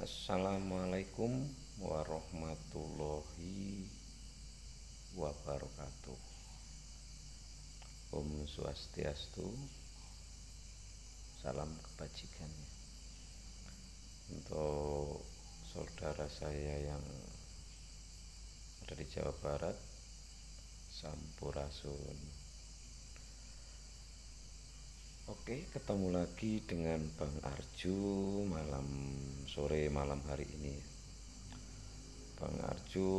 Assalamualaikum warahmatullahi wabarakatuh. Om Swastiastu, salam kebajikan. Untuk saudara saya yang ada di Jawa Barat, Sampurasun. Oke, ketemu lagi dengan Bang Arju malam hari ini. Bang Arju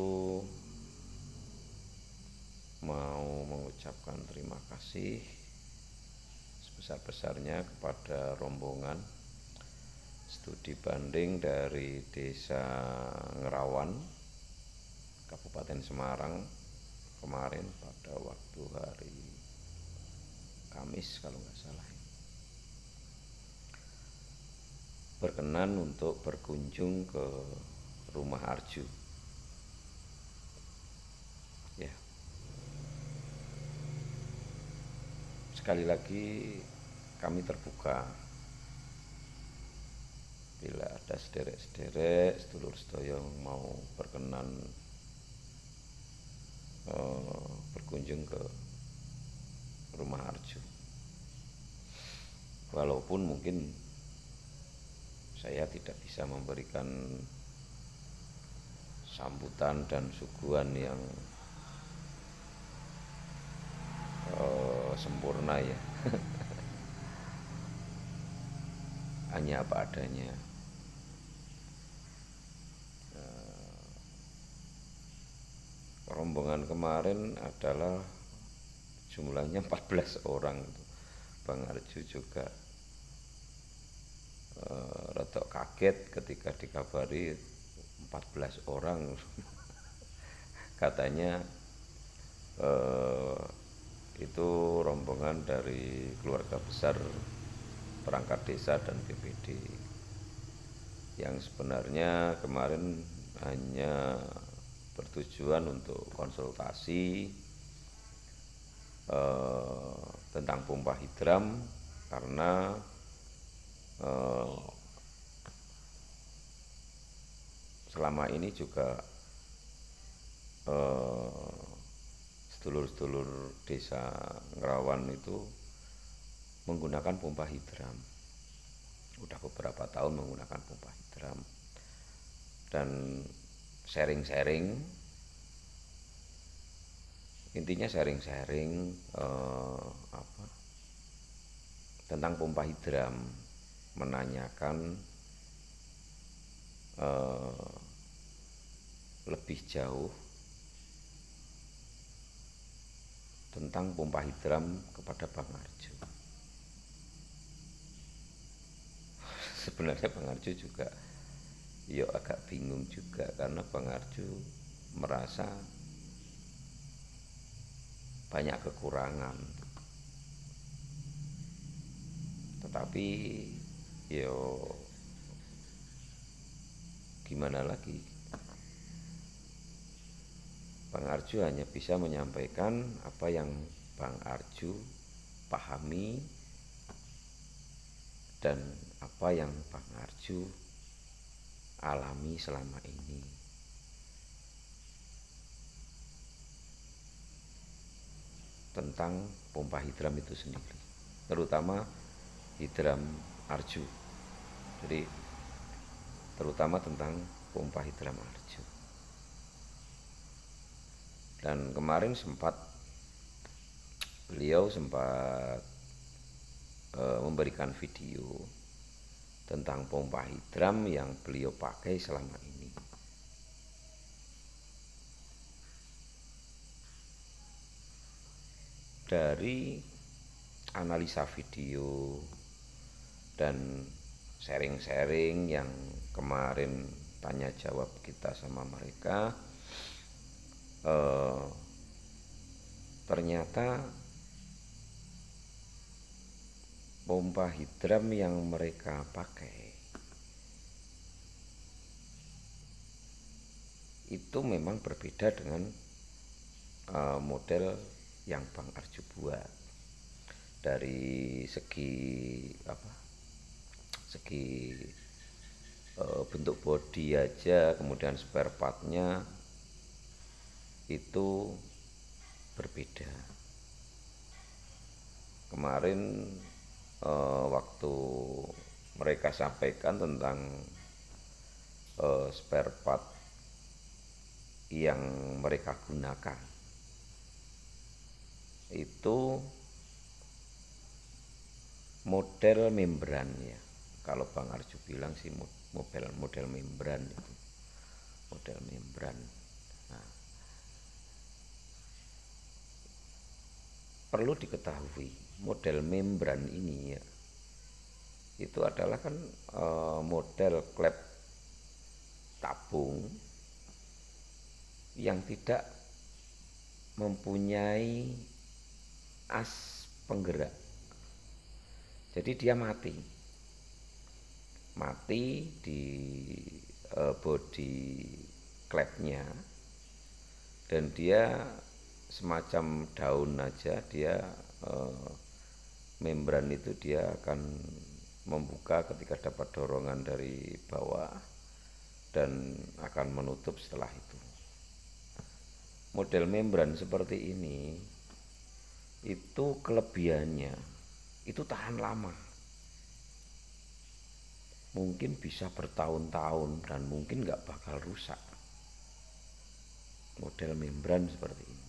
mau mengucapkan terima kasih sebesar-besarnya kepada rombongan studi banding dari Desa Ngerawan, Kabupaten Semarang kemarin pada waktu hari Kamis kalau nggak salah, berkenan untuk berkunjung ke rumah Arju. Ya, sekali lagi kami terbuka bila ada sederek-sederek sedulur sedaya yang mau berkenan berkunjung ke rumah Arju. Walaupun mungkin saya tidak bisa memberikan sambutan dan suguhan yang sempurna ya. Hanya apa adanya. Rombongan kemarin adalah jumlahnya 14 orang. Bang Arju juga rada kaget ketika dikabari 14 orang. Katanya itu rombongan dari keluarga besar perangkat desa dan BPD, yang sebenarnya kemarin hanya bertujuan untuk konsultasi tentang pompa hidram, karena selama ini juga sedulur-sedulur desa Ngerawan itu menggunakan pompa hidram. Udah beberapa tahun menggunakan pompa hidram, dan sharing-sharing, intinya sharing-sharing tentang pompa hidram, menanyakan lebih jauh tentang pompa hidram kepada Bang Arju. Sebenarnya Bang Arju juga agak bingung juga, karena Bang Arju merasa banyak kekurangan, tetapi gimana lagi, Bang Arju hanya bisa menyampaikan apa yang Bang Arju pahami dan apa yang Bang Arju alami selama ini. Tentang pompa hidram itu sendiri, terutama hidram Arju. Jadi terutama tentang pompa hidram Arju. Dan kemarin beliau sempat memberikan video tentang pompa hidram yang beliau pakai selama ini. Dari analisa video dan sharing-sharing yang kemarin tanya jawab kita sama mereka, ternyata pompa hidram yang mereka pakai itu memang berbeda dengan model yang Bang Arju buat. Dari segi bentuk bodi aja, kemudian spare partnya itu berbeda. Kemarin waktu mereka sampaikan tentang spare part yang mereka gunakan itu model membran ya. Kalau Bang Arju bilang sih model membran itu. Model membran. Nah, perlu diketahui model membran ini ya, itu adalah kan model klep tabung yang tidak mempunyai as penggerak. Jadi dia mati di bodi klepnya, dan dia semacam daun aja, dia membran itu dia akan membuka ketika dapat dorongan dari bawah dan akan menutup setelah itu. Model membran seperti ini itu kelebihannya itu tahan lama, mungkin bisa bertahun-tahun dan mungkin nggak bakal rusak. Model membran seperti ini.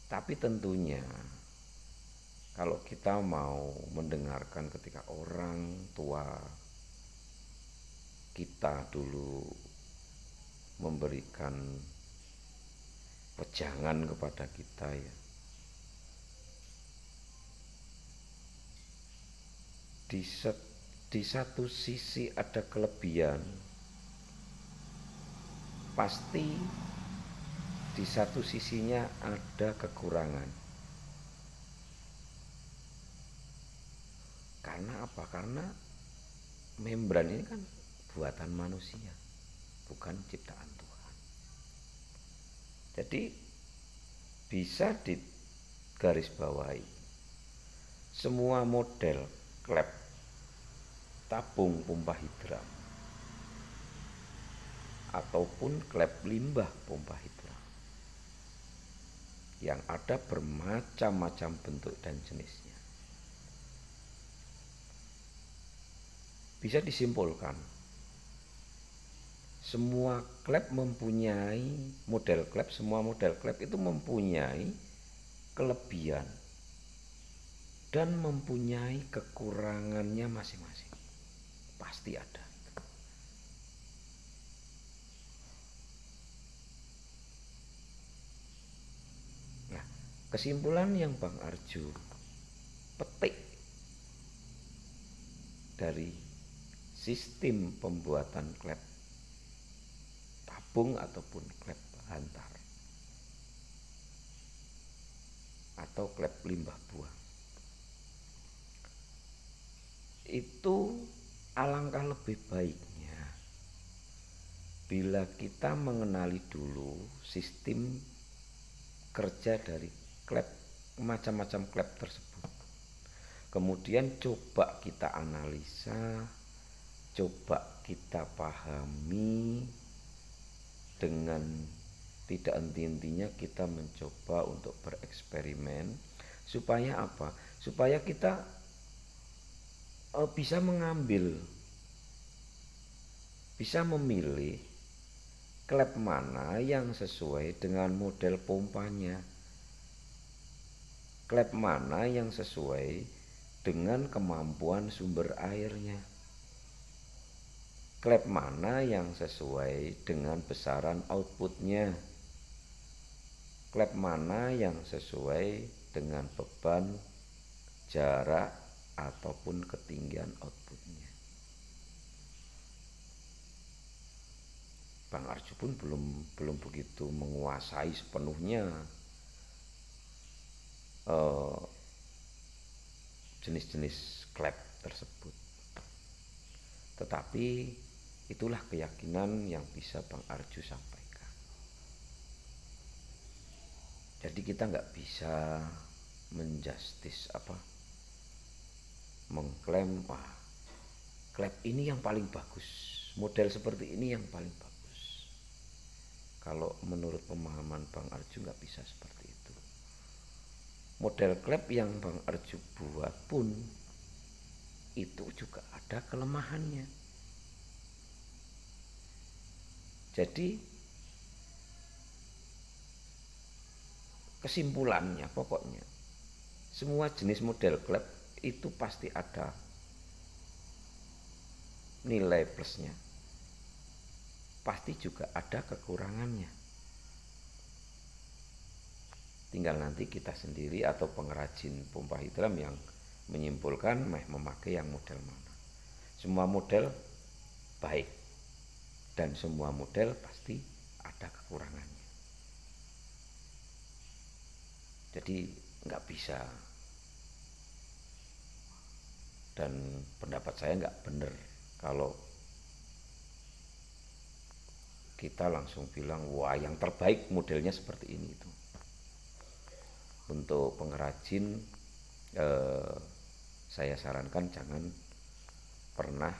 Tapi tentunya kalau kita mau mendengarkan ketika orang tua kita dulu memberikan wejangan kepada kita ya, di satu sisi ada kelebihan, pasti di satu sisinya ada kekurangan. Karena apa? Karena membran ini kan buatan manusia, bukan ciptaan Tuhan. Jadi bisa digarisbawahi, semua model klep tabung pompa hidran ataupun klep limbah pompa hidran yang ada bermacam-macam bentuk dan jenisnya, bisa disimpulkan semua klep mempunyai model klep, semua model klep itu mempunyai kelebihan dan mempunyai kekurangannya masing-masing. Pasti ada. Nah, kesimpulan yang Bang Arju petik dari sistem pembuatan klep tabung ataupun klep hantar atau klep limbah buah, itu alangkah lebih baiknya bila kita mengenali dulu sistem kerja dari klep, macam-macam klep tersebut. Kemudian coba kita analisa, coba kita pahami, dengan tidak henti-hentinya kita mencoba untuk bereksperimen. Supaya apa? Supaya kita bisa mengambil, bisa memilih klep mana yang sesuai dengan model pompanya, klep mana yang sesuai dengan kemampuan sumber airnya, klep mana yang sesuai dengan besaran outputnya, klep mana yang sesuai dengan beban, jarak, ataupun ketinggian outputnya. Bang Arju pun belum begitu menguasai sepenuhnya jenis-jenis klep tersebut, tetapi itulah keyakinan yang bisa Bang Arju sampaikan. Jadi kita nggak bisa menjustis mengklaim klep ini yang paling bagus, model seperti ini yang paling bagus. Kalau menurut pemahaman Bang Arju nggak bisa seperti itu. Model klep yang Bang Arju buat pun itu juga ada kelemahannya. Jadi kesimpulannya pokoknya semua jenis model klep itu pasti ada nilai plusnya, pasti juga ada kekurangannya. Tinggal nanti kita sendiri atau pengrajin pompa hidram yang menyimpulkan memakai yang model mana. Semua model baik dan semua model pasti ada kekurangannya. Jadi nggak bisa, dan pendapat saya nggak benar kalau kita langsung bilang wah yang terbaik modelnya seperti ini itu. Untuk pengrajin saya sarankan jangan pernah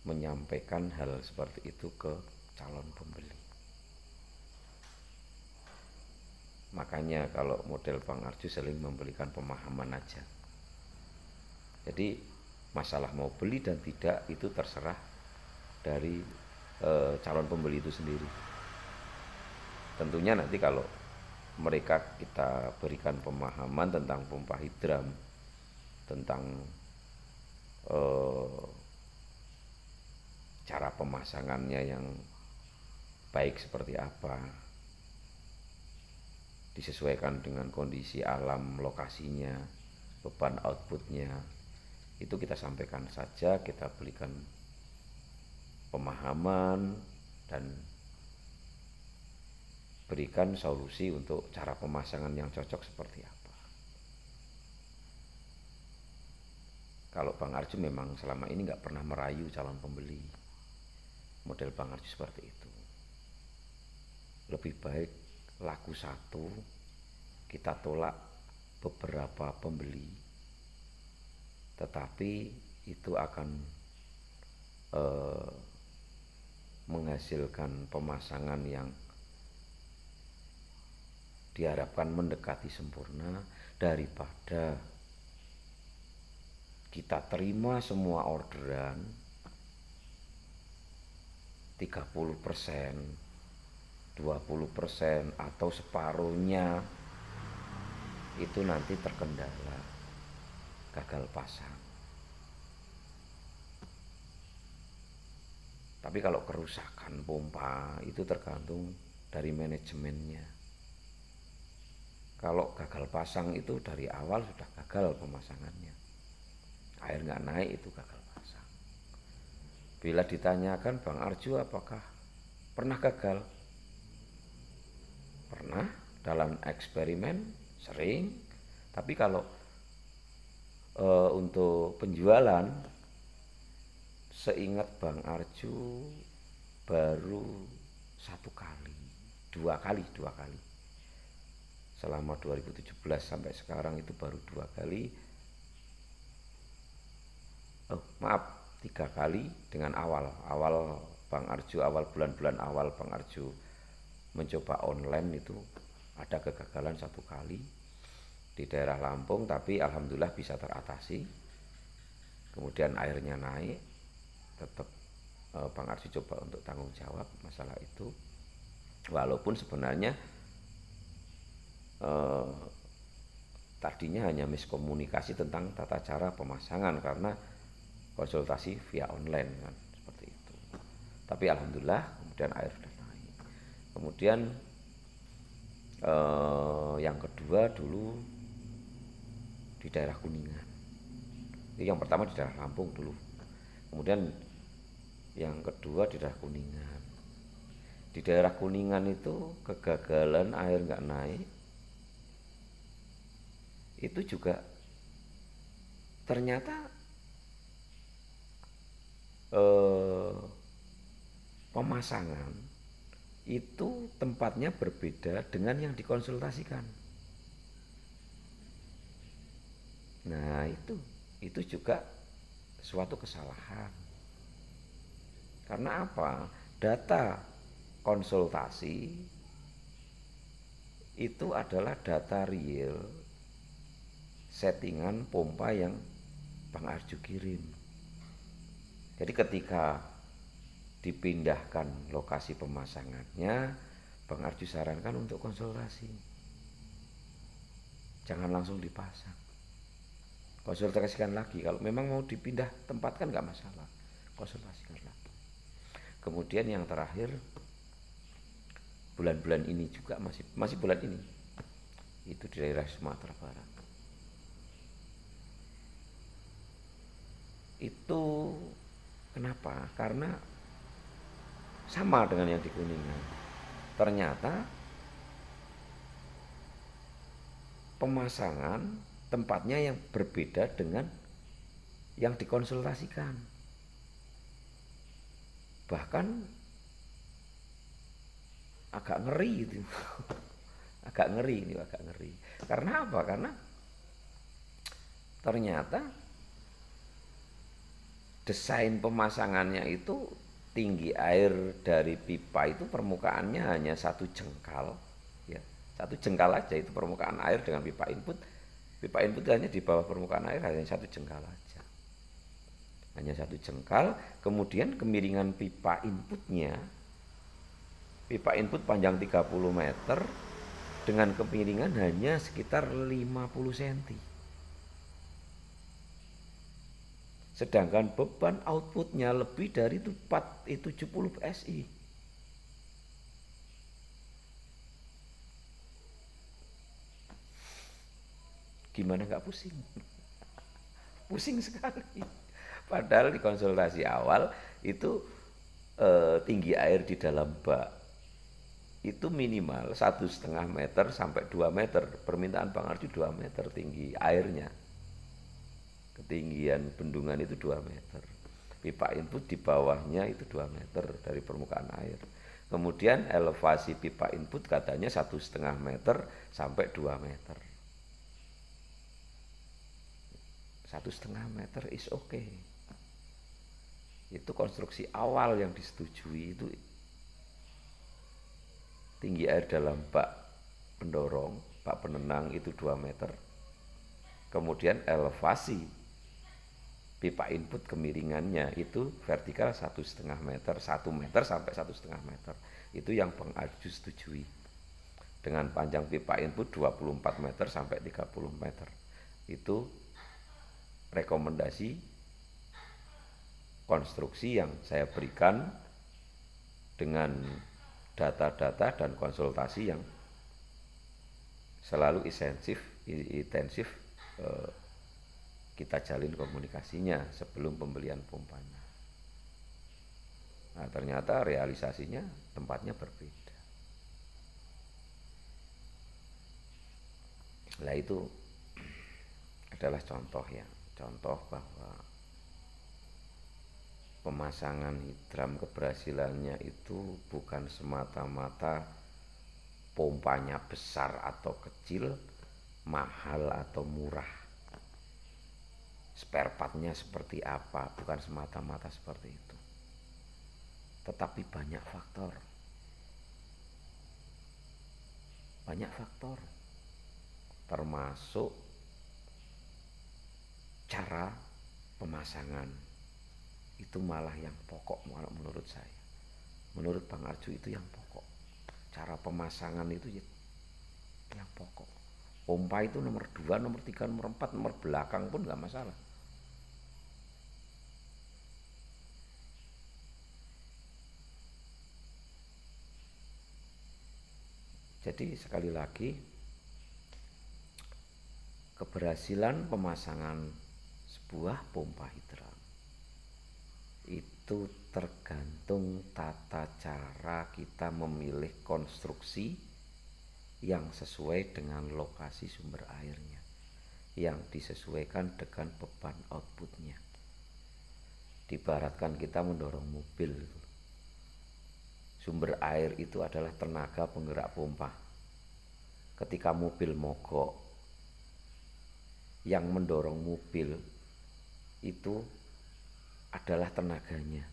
menyampaikan hal seperti itu ke calon pembeli. Makanya kalau model Bang Arju sering memberikan pemahaman aja. Jadi masalah mau beli dan tidak itu terserah dari calon pembeli itu sendiri. Tentunya nanti kalau mereka kita berikan pemahaman tentang pompa hidram, tentang cara pemasangannya yang baik seperti apa, disesuaikan dengan kondisi alam lokasinya, beban outputnya, itu kita sampaikan saja, kita berikan pemahaman dan berikan solusi untuk cara pemasangan yang cocok seperti apa. Kalau Bang Arju memang selama ini nggak pernah merayu calon pembeli, model Bang Arju seperti itu. Lebih baik laku satu, kita tolak beberapa pembeli, tetapi itu akan menghasilkan pemasangan yang diharapkan mendekati sempurna daripada kita terima semua orderan 30%, 20% atau separuhnya itu nanti terkendala gagal pasang. Tapi kalau kerusakan pompa itu tergantung dari manajemennya. Kalau gagal pasang itu dari awal sudah gagal pemasangannya, air nggak naik itu gagal pasang. Bila ditanyakan Bang Arju apakah pernah gagal? Pernah, dalam eksperimen sering. Tapi kalau untuk penjualan, seingat Bang Arju baru dua kali selama 2017 sampai sekarang itu baru 2 kali. Tiga kali dengan awal Bang Arju, bulan-bulan awal Bang Arju mencoba online itu ada kegagalan 1 kali di daerah Lampung, tapi alhamdulillah bisa teratasi. Kemudian airnya naik, tetap Bang Arju coba untuk tanggung jawab masalah itu, walaupun sebenarnya tadinya hanya miskomunikasi tentang tata cara pemasangan karena konsultasi via online kan, seperti itu. Tapi alhamdulillah kemudian air sudah naik. Kemudian yang kedua dulu di daerah Kuningan. Yang pertama di daerah Lampung dulu. Kemudian yang kedua di daerah Kuningan. Di daerah Kuningan itu kegagalan air nggak naik. Itu juga ternyata pemasangan itu tempatnya berbeda dengan yang dikonsultasikan. Nah itu juga suatu kesalahan. Karena apa? Data konsultasi itu adalah data real settingan pompa yang Bang Arju kirim. Jadi ketika dipindahkan lokasi pemasangannya, Bang Arju sarankan untuk konsultasi. Jangan langsung dipasang. Konsultasikan lagi. Kalau memang mau dipindah tempat kan nggak masalah. Konsultasikan lagi. Kemudian yang terakhir, bulan-bulan ini juga masih bulan ini, itu di daerah Sumatera Barat. Itu kenapa? Karena sama dengan yang di Kuningan. Ternyata pemasangan tempatnya yang berbeda dengan yang dikonsultasikan. Bahkan agak ngeri itu. agak ngeri. Karena apa? Karena ternyata desain pemasangannya itu tinggi air dari pipa itu permukaannya hanya 1 jengkal, ya, 1 jengkal aja itu permukaan air dengan pipa input. Pipa input hanya di bawah permukaan air hanya 1 jengkal aja, hanya 1 jengkal. Kemudian kemiringan pipa inputnya, pipa input panjang 30 meter dengan kemiringan hanya sekitar 50 cm. Sedangkan beban outputnya lebih dari 70 PSI. Gimana nggak pusing? Pusing sekali. Padahal di konsultasi awal itu tinggi air di dalam bak itu minimal 1,5 meter sampai 2 meter. Permintaan Bang Arju 2 meter tinggi airnya. Ketinggian bendungan itu 2 meter. Pipa input di bawahnya itu 2 meter dari permukaan air. Kemudian elevasi pipa input katanya 1,5 meter sampai 2 meter. 1,5 meter is okay. Itu konstruksi awal yang disetujui, itu tinggi air dalam bak pendorong, bak penenang itu 2 meter. Kemudian elevasi pipa input kemiringannya itu vertikal 1,5 meter, 1 meter sampai 1,5 meter. Itu yang Bang Arju setujui. Dengan panjang pipa input 24 meter sampai 30 meter. Itu rekomendasi konstruksi yang saya berikan dengan data-data dan konsultasi yang selalu intensif kita jalin komunikasinya sebelum pembelian pompanya. Nah, ternyata realisasinya tempatnya berbeda. Nah, itu adalah contoh ya, contoh bahwa pemasangan hidram keberhasilannya itu bukan semata-mata pompanya besar atau kecil, mahal atau murah, spare partnya seperti apa, bukan semata-mata seperti itu. Tetapi banyak faktor. Termasuk cara pemasangan. Itu malah yang pokok menurut saya. Menurut Bang Arju itu yang pokok. Cara pemasangan itu yang pokok. Pompa itu nomor 2, nomor 3, nomor 4, nomor belakang pun nggak masalah. Jadi sekali lagi, keberhasilan pemasangan sebuah pompa hidram itu tergantung tata cara kita memilih konstruksi yang sesuai dengan lokasi sumber airnya, yang disesuaikan dengan beban outputnya. Diibaratkan kita mendorong mobil, sumber air itu adalah tenaga penggerak pompa. Ketika mobil mogok, yang mendorong mobil itu adalah tenaganya.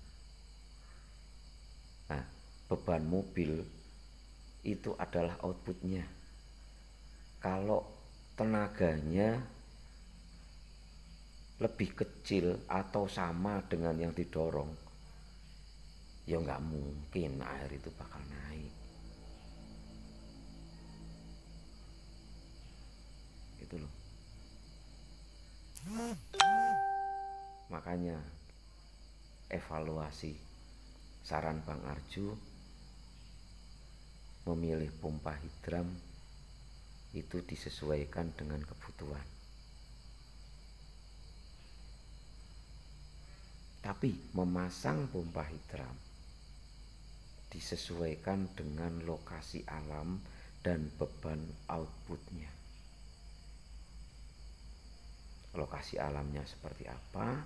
Nah, beban mobil itu adalah outputnya. Kalau tenaganya lebih kecil atau sama dengan yang didorong, ya nggak mungkin air itu bakal naik. Itu loh. Makanya evaluasi, saran Bang Arju memilih pompa hidram itu disesuaikan dengan kebutuhan. Tapi memasang pompa hidram disesuaikan dengan lokasi alam dan beban outputnya. Lokasi alamnya seperti apa,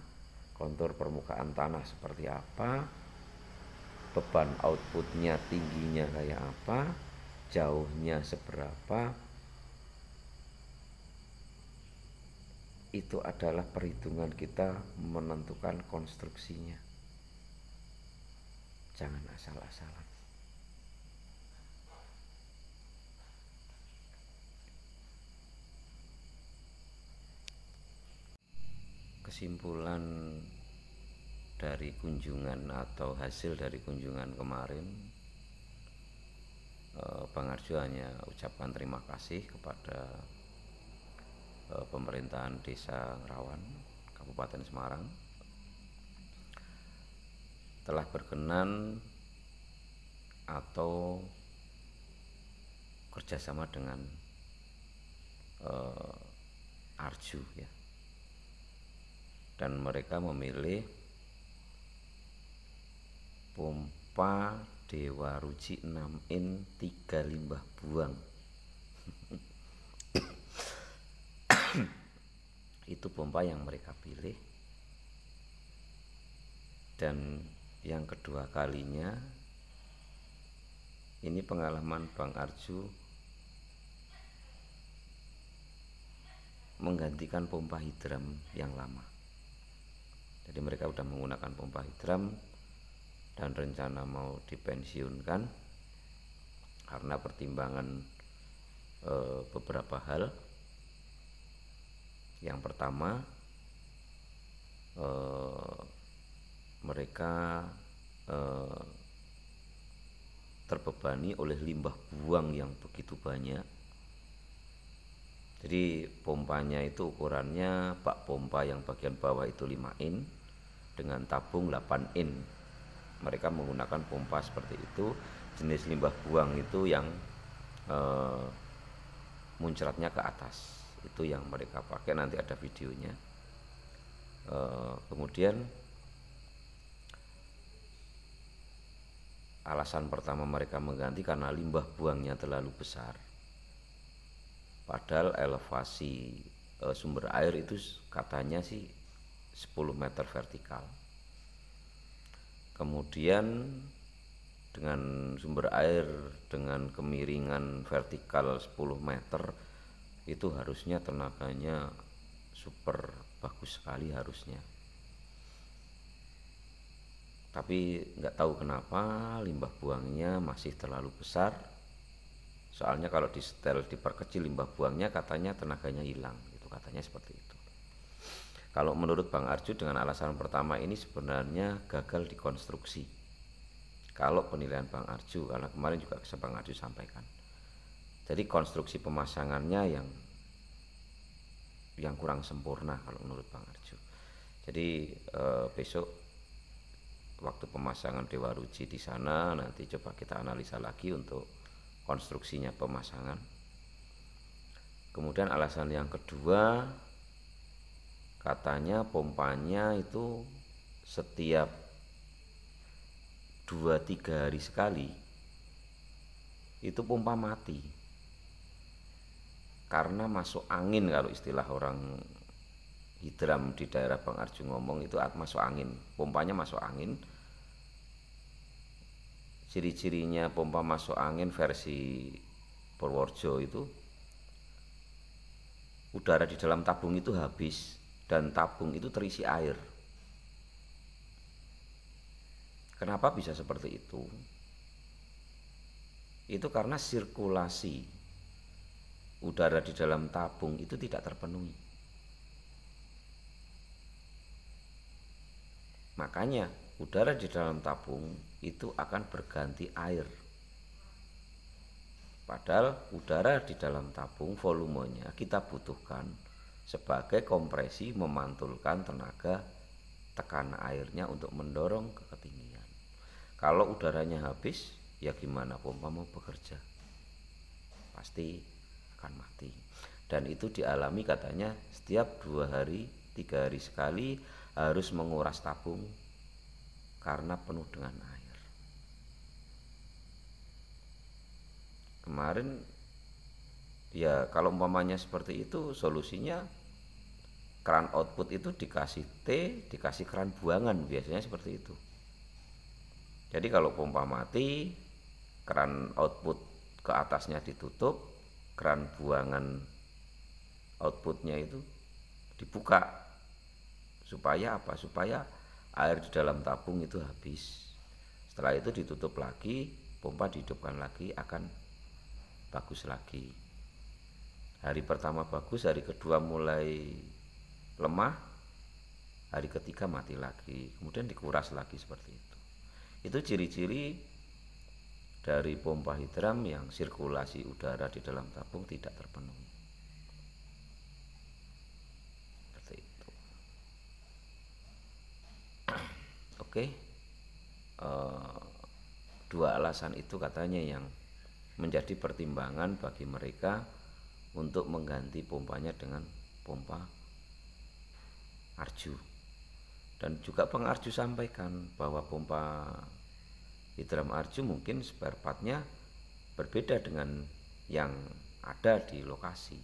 kontur permukaan tanah seperti apa, beban outputnya tingginya kayak apa, jauhnya seberapa. Itu adalah perhitungan kita menentukan konstruksinya. Jangan asal-asalan. Kesimpulan dari kunjungan atau hasil dari kunjungan kemarin, Bang Arju hanya ucapkan terima kasih kepada pemerintahan Desa Ngerawan, Kabupaten Semarang, telah berkenan atau kerjasama dengan Arju ya, dan mereka memilih pompa Dewa Ruci 6 in 3 limbah buang. Itu pompa yang mereka pilih. Dan yang kedua kalinya ini pengalaman Bang Arju menggantikan pompa hidram yang lama. Jadi mereka sudah menggunakan pompa hidram dan rencana mau dipensiunkan karena pertimbangan beberapa hal. Yang pertama, mereka terbebani oleh limbah buang yang begitu banyak. Jadi pompanya itu ukurannya bak pompa yang bagian bawah itu 5 in dengan tabung 8 in. Mereka menggunakan pompa seperti itu. Jenis limbah buang itu yang muncratnya ke atas, itu yang mereka pakai. Nanti ada videonya. Kemudian alasan pertama mereka mengganti karena limbah buangnya terlalu besar. Padahal elevasi sumber air itu katanya sih 10 meter vertikal. Kemudian dengan sumber air dengan kemiringan vertikal 10 meter itu harusnya tenaganya super bagus sekali harusnya. Tapi nggak tahu kenapa limbah buangnya masih terlalu besar. Soalnya kalau di setel diperkecil limbah buangnya katanya tenaganya hilang, itu katanya seperti itu. Kalau menurut Bang Arju dengan alasan pertama ini sebenarnya gagal dikonstruksi. Kalau penilaian Bang Arju, karena kemarin juga bisa Bang Arju sampaikan. Jadi konstruksi pemasangannya yang kurang sempurna kalau menurut Bang Arju. Jadi besok waktu pemasangan Dewa Ruci di sana nanti coba kita analisa lagi untuk konstruksinya pemasangan. Kemudian alasan yang kedua, katanya pompanya itu setiap 2-3 hari sekali itu pompa mati karena masuk angin. Kalau istilah orang hidram di daerah Bang Arju ngomong itu masuk angin, pompanya masuk angin. Ciri-cirinya pompa masuk angin versi Purworejo itu udara di dalam tabung itu habis dan tabung itu terisi air. Kenapa bisa seperti itu? Itu karena sirkulasi udara di dalam tabung itu tidak terpenuhi. Makanya udara di dalam tabung itu akan berganti air. Padahal udara di dalam tabung volumenya kita butuhkan sebagai kompresi memantulkan tenaga tekanan airnya untuk mendorong ke ketinggian. Kalau udaranya habis, ya gimana pompa mau bekerja? Pasti akan mati. Dan itu dialami katanya setiap 2 hari 3 hari sekali harus menguras tabung karena penuh dengan air. Kemarin ya kalau umpamanya seperti itu, solusinya keran output itu dikasih T, dikasih keran buangan, biasanya seperti itu. Jadi kalau pompa mati, keran output ke atasnya ditutup, keran buangan outputnya itu dibuka. Supaya apa? Supaya air di dalam tabung itu habis. Setelah itu ditutup lagi, pompa dihidupkan lagi, akan bagus lagi. Hari pertama bagus, hari kedua mulai lemah, hari ketiga mati lagi, kemudian dikuras lagi seperti itu. Itu ciri-ciri dari pompa hidram yang sirkulasi udara di dalam tabung tidak terpenuhi. Seperti itu. Oke. Dua alasan itu katanya yang menjadi pertimbangan bagi mereka untuk mengganti pompanya dengan pompa Arju. Dan juga Bang Arju sampaikan bahwa pompa hidram Arju mungkin spare partnya berbeda dengan yang ada di lokasi.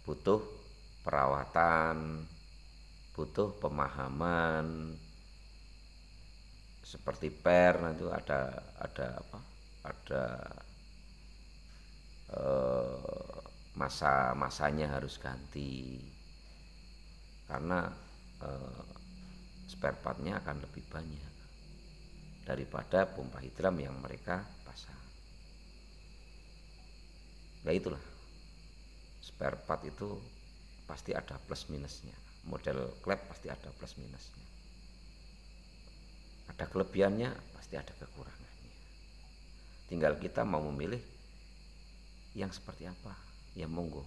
Butuh perawatan, butuh pemahaman, seperti nanti ada masa-masanya harus ganti karena spare partnya akan lebih banyak daripada pompa hidram yang mereka pasang. Ya itulah, spare part itu pasti ada plus minusnya. Model klep pasti ada plus minusnya. Ada kelebihannya, pasti ada kekurangannya. Tinggal kita mau memilih yang seperti apa. Ya monggo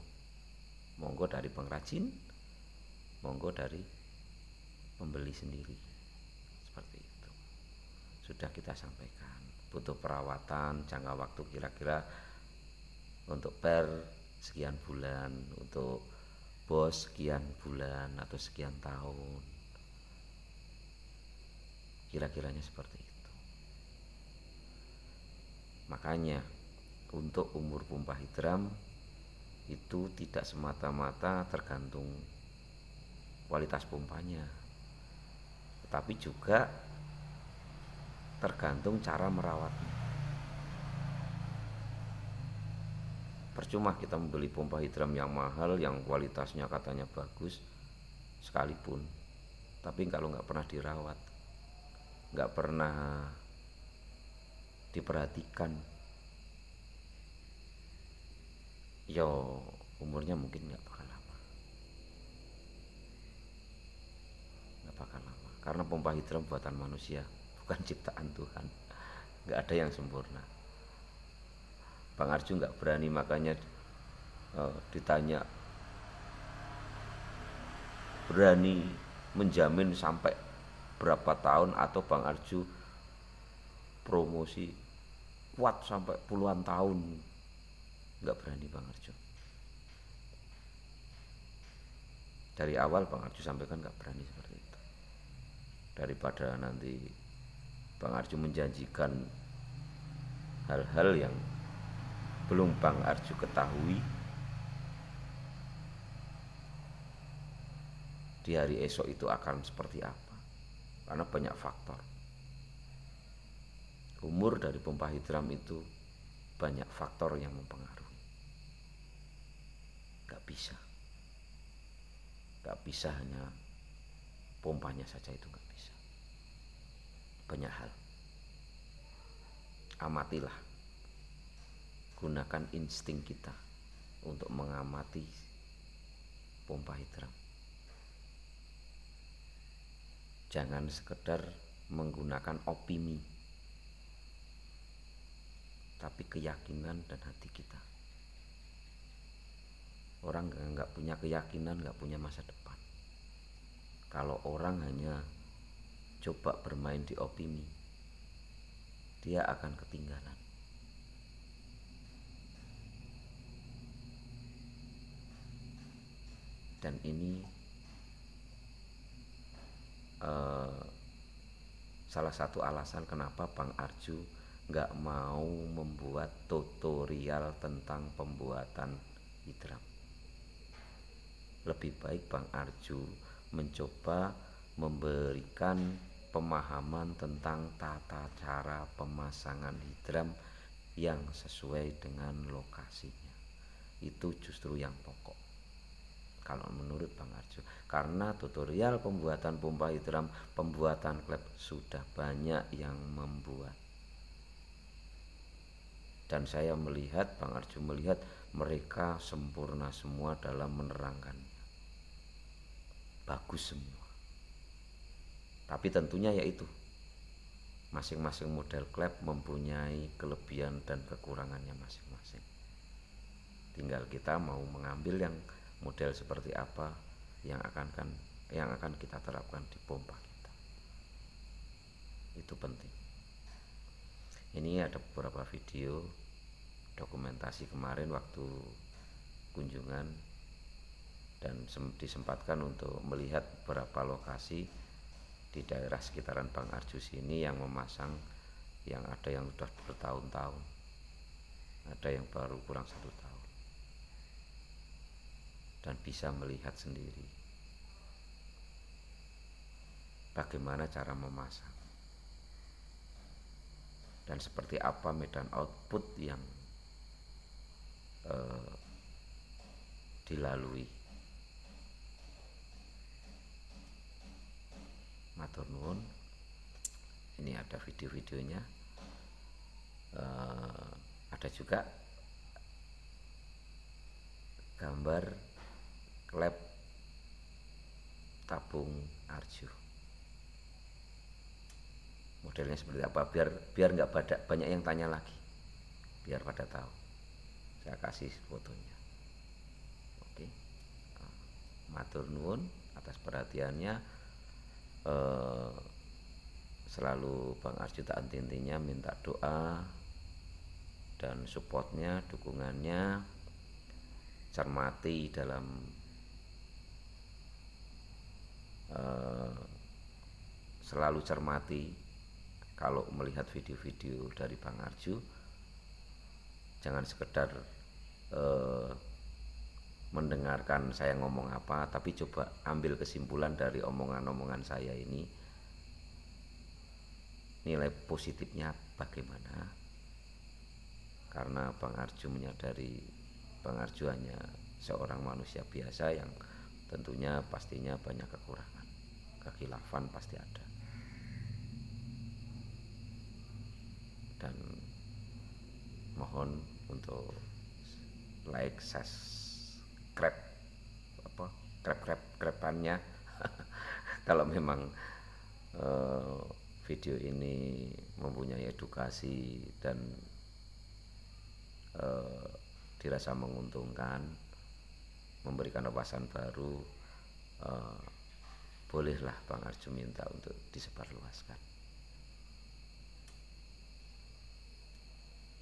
dari pengrajin, monggo dari pembeli sendiri. Seperti itu. Sudah kita sampaikan, butuh perawatan jangka waktu kira-kira untuk per sekian bulan, untuk bos sekian bulan atau sekian tahun, kira-kiranya seperti itu. Makanya untuk umur pompa hidram itu tidak semata-mata tergantung kualitas pompanya, tetapi juga tergantung cara merawatnya. Percuma kita membeli pompa hidram yang mahal, yang kualitasnya katanya bagus sekalipun, tapi kalau nggak pernah dirawat, nggak pernah diperhatikan, yo umurnya mungkin nggak bakal lama. Karena pompa hidram buatan manusia, bukan ciptaan Tuhan. Nggak ada yang sempurna. Bang Arju nggak berani, makanya ditanya berani menjamin sampai berapa tahun, atau Bang Arju promosi kuat sampai puluhan tahun, nggak berani Bang Arju. Dari awal Bang Arju sampaikan nggak berani seperti itu. Daripada nanti Bang Arju menjanjikan hal-hal yang belum Bang Arju ketahui, di hari esok itu akan seperti apa, karena banyak faktor. Umur dari pompa hidram itu banyak faktor yang mempengaruhi. Gak bisa hanya pompanya saja, itu gak bisa. banyak hal. Amatilah, gunakan insting kita untuk mengamati pompa hidram. Jangan sekedar menggunakan opini, tapi keyakinan dan hati kita. Orang nggak punya keyakinan, nggak punya masa depan. Kalau orang hanya coba bermain di opini, dia akan ketinggalan. Dan ini salah satu alasan kenapa Bang Arju nggak mau membuat tutorial tentang pembuatan hidram. Lebih baik Bang Arju mencoba memberikan pemahaman tentang tata cara pemasangan hidram yang sesuai dengan lokasinya. Itu justru yang pokok kalau menurut Bang Arju, karena tutorial pembuatan pompa hidram, pembuatan klep sudah banyak yang membuat. Dan saya melihat, Bang Arju melihat mereka sempurna semua dalam menerangkannya. Bagus semua. Tapi tentunya yaitu masing-masing model klep mempunyai kelebihan dan kekurangannya masing-masing. Tinggal kita mau mengambil yang model seperti apa yang akan kita terapkan di pompa kita. Itu penting. Ini ada beberapa video dokumentasi kemarin waktu kunjungan, dan disempatkan untuk melihat beberapa lokasi di daerah sekitaran Bang Arju sini yang memasang, yang ada yang sudah bertahun-tahun, ada yang baru kurang 1 tahun. Dan bisa melihat sendiri bagaimana cara memasang dan seperti apa medan output yang dilalui. Matur nuwun. Ini ada video-videonya, ada juga gambar klep tabung Arju. Modelnya seperti apa, biar nggak banyak yang tanya lagi, biar pada tahu. Saya kasih fotonya. Oke. Matur nuwun atas perhatiannya. Selalu Bang Arju tak henti-hentinya minta doa dan supportnya, dukungannya. Cermati dalam selalu cermati kalau melihat video-video dari Bang Arju. Jangan sekedar mendengarkan saya ngomong apa, tapi coba ambil kesimpulan dari omongan-omongan saya ini. Nilai positifnya bagaimana? Karena Bang Arju menyadari Bang Arju hanya seorang manusia biasa yang tentunya pastinya banyak kekurangan, kekhilafan pasti ada. Dan mohon untuk like, subscribe, krepannya kalau memang video ini mempunyai edukasi dan dirasa menguntungkan, memberikan wawasan baru, bolehlah Bang Arju minta untuk disebarluaskan.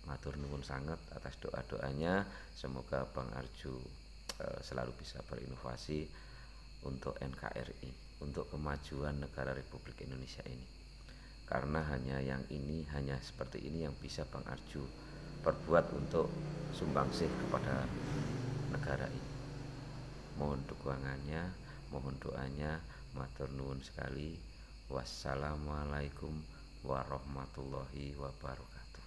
Matur nuwun sangat atas doa-doanya. Semoga Bang Arju selalu bisa berinovasi untuk NKRI, untuk kemajuan negara Republik Indonesia ini. Karena hanya seperti ini yang bisa Bang Arju perbuat untuk sumbangsih kepada negara ini. Mohon dukungannya, mohon doanya. Matur nuwun sekali. Wassalamualaikum warahmatullahi wabarakatuh.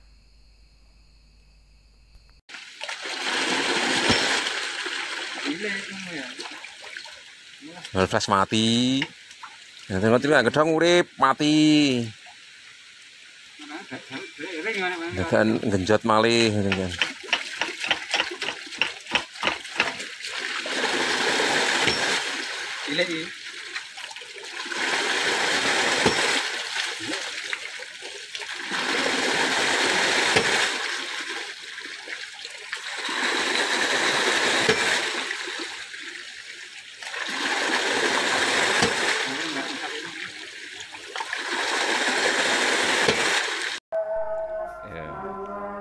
Flash mati. Yang tengok itu nggak gedang urip mati. Dagan genjot malih kan. Cilik.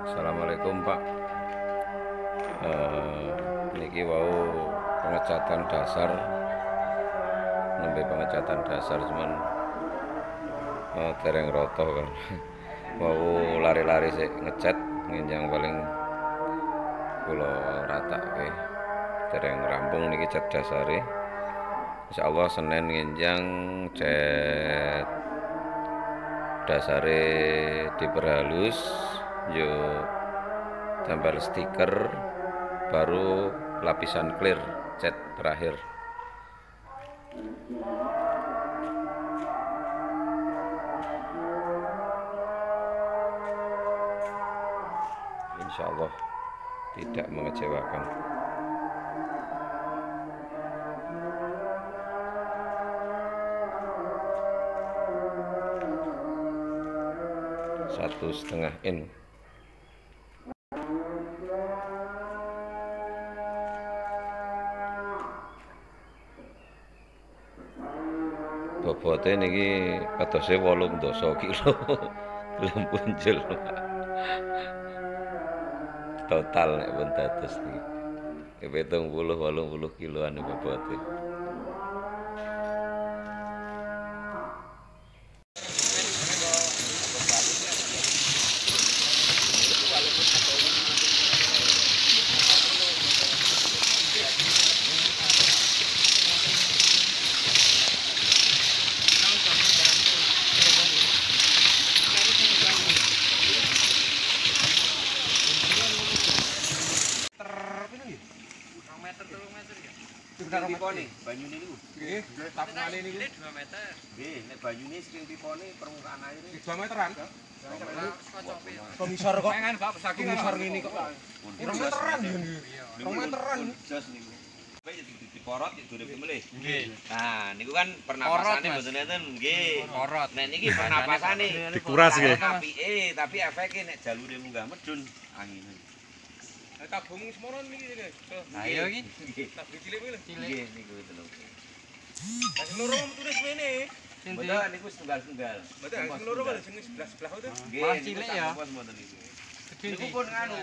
Assalamualaikum Pak. Niki wau pengecatan dasar, nembe pengecatan dasar cuman dereng roto kan. Wau lari-lari sik ngecat ngenjang paling kula ratake. Dereng rampung niki cat dasare. Insyaallah Senin ngenjang cat dasare diperhalus. Yo tambal stiker, baru lapisan clear cat terakhir. Insya Allah tidak mengecewakan. Satu setengah in. Bobote niki kadose 8 kilo. Belum punjul. Total nek pun dados niki 70-80 kiloan bobote. Pipone banyune niku. Nggih, tabungane niku 2 meter. Nggih, nek banyune saking pipone permukaan aire 2 meteran. Komisor kok. Pengen Pak saking komisor ngene kok. 2 meteran nggih. 2 meteran jos niku. Bae diporot durung melih. Nggih. Nah, niku kan pernapasane mboten enten nggih. Porot. Nek niki pernapasane dikuras nggih. Tapi efeke nek jalure munggah medun angin. Tabung semono niki nggih. Ayo iki. Tabung cilik kuwi lho. Nggih niku telung. Lah sing loro tulis ngene. Mboten niku setunggal-tunggal. Mboten sing loro lho sing sebelah-sebelah itu. Nggih cilik ya. Niku pun anu.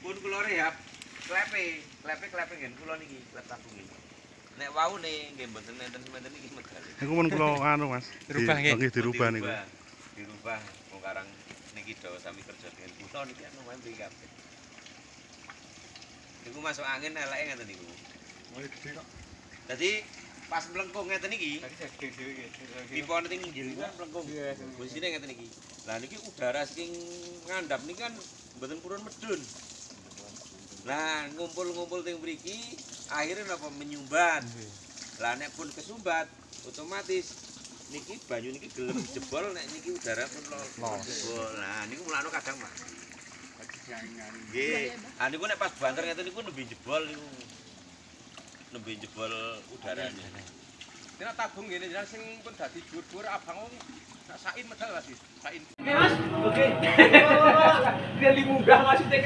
Pun kula rehab klepe ngen kula niki klep tabung iki. Nek waune nggih mboten enten sementen iki medal. Niku pun kula anu Mas. Dirubah nggih. Nggih dirubah niku. Dirubah wong karang niki do sami kerja dengan kula niki anu mriki kabeh. Niku masuk angin eleke ngeten niku. Mulai gede kok. Dadi pas mlengkung ngeten iki. Tadi gede dhewe iki. Pipone teng inggil niku mlengkung. Posisine ngeten iki. Lah niki udara saking ngandhap niki kan mboten purun medun. Lah ngumpul-ngumpul teng mriki akhirnya napa menyumbat. Lah nek pun kesumbat otomatis niki banyu niki gelem jebol nek niki udara pun jebol. Nah niku mulane kadang Mas. Nggih. Ah niku nek pas banter ngeten niku nembe jebol niku. Nembe jebol udarane. Nek tabung ngene jenengan sing pun dadi dhuwur-dhuwur abang sak sain medal Mas. Sain. Oke Mas. Oke. Dia munggah maksudnya.